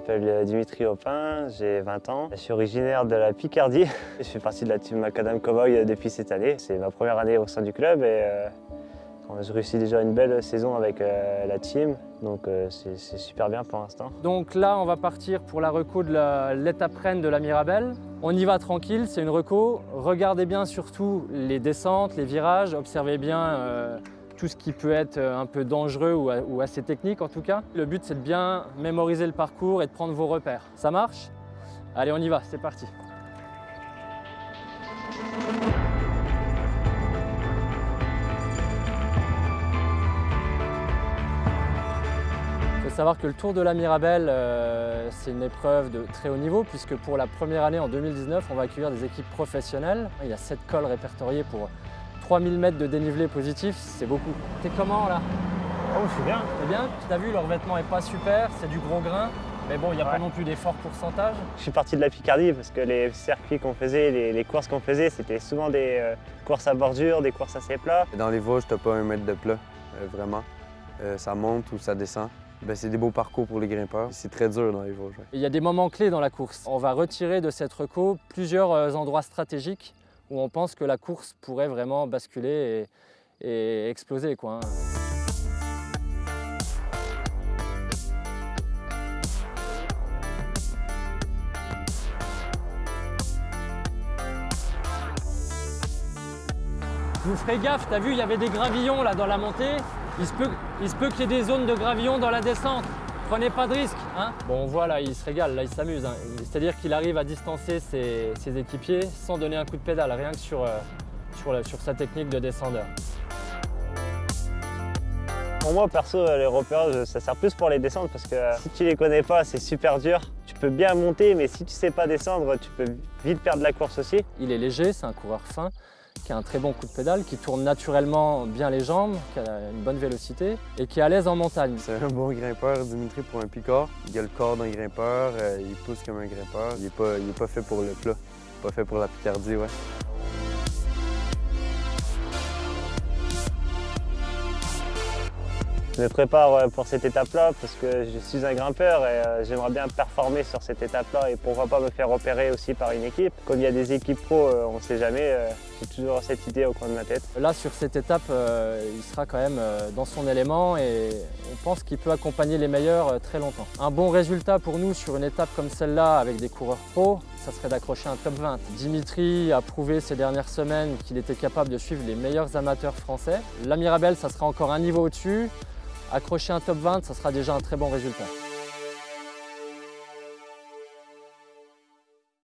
m'appelle Dimitri Aupin, j'ai 20 ans. Je suis originaire de la Picardie. Je fais partie de la team Macadam Cowboy depuis cette année. C'est ma première année au sein du club et je réussis déjà une belle saison avec la team. Donc c'est super bien pour l'instant. Donc là, on va partir pour la reco de l'étape reine de la Mirabelle. On y va tranquille, c'est une reco. Regardez bien surtout les descentes, les virages. Observez bien tout ce qui peut être un peu dangereux ou assez technique en tout cas. Le but, c'est de bien mémoriser le parcours et de prendre vos repères. Ça marche? Allez, on y va, c'est parti. Il faut savoir que le Tour de la Mirabelle, c'est une épreuve de très haut niveau puisque pour la première année en 2019, on va accueillir des équipes professionnelles. Il y a 7 cols répertoriés pour 3000 mètres de dénivelé positif, c'est beaucoup. T'es comment là? Oh, je suis bien. T'es bien? T'as vu, le revêtement est pas super, c'est du gros grain, mais bon, il n'y a pas non plus des forts pourcentages. Je suis parti de la Picardie parce que les circuits qu'on faisait, les courses qu'on faisait, c'était souvent des courses à bordure, des courses assez plats. Dans les Vosges, t'as pas 1 mètre de plat, vraiment. Ça monte ou ça descend. C'est des beaux parcours pour les grimpeurs. C'est très dur dans les Vosges. Ouais. Il y a des moments clés dans la course. On va retirer de cette reco plusieurs endroits stratégiques où on pense que la course pourrait vraiment basculer et exploser, quoi. Vous ferez gaffe, t'as vu, il y avait des gravillons là dans la montée. Il se peut qu'il y ait des zones de gravillons dans la descente. Prenez pas de risque, hein. Bon, on voit là, il se régale, là, il s'amuse. Hein. C'est-à-dire qu'il arrive à distancer ses équipiers sans donner un coup de pédale, rien que sur sa technique de descendeur. Pour moi, perso, les repérages, ça sert plus pour les descentes parce que si tu les connais pas, c'est super dur. Tu peux bien monter, mais si tu sais pas descendre, tu peux vite perdre la course aussi. Il est léger, c'est un coureur fin, qui a un très bon coup de pédale, qui tourne naturellement bien les jambes, qui a une bonne vélocité et qui est à l'aise en montagne. C'est un bon grimpeur, Dimitri, pour un picard. Il a le corps d'un grimpeur, il pousse comme un grimpeur. Il est pas fait pour le plat, pas fait pour la Picardie, ouais. Je me prépare pour cette étape-là parce que je suis un grimpeur et j'aimerais bien performer sur cette étape-là et pourquoi pas me faire repérer aussi par une équipe. Quand il y a des équipes pro, on ne sait jamais, j'ai toujours cette idée au coin de ma tête. Là, sur cette étape, il sera quand même dans son élément et on pense qu'il peut accompagner les meilleurs très longtemps. Un bon résultat pour nous sur une étape comme celle-là avec des coureurs pro, ça serait d'accrocher un top 20. Dimitri a prouvé ces dernières semaines qu'il était capable de suivre les meilleurs amateurs français. La Mirabelle, ça sera encore un niveau au-dessus. Accrocher un top 20, ça sera déjà un très bon résultat.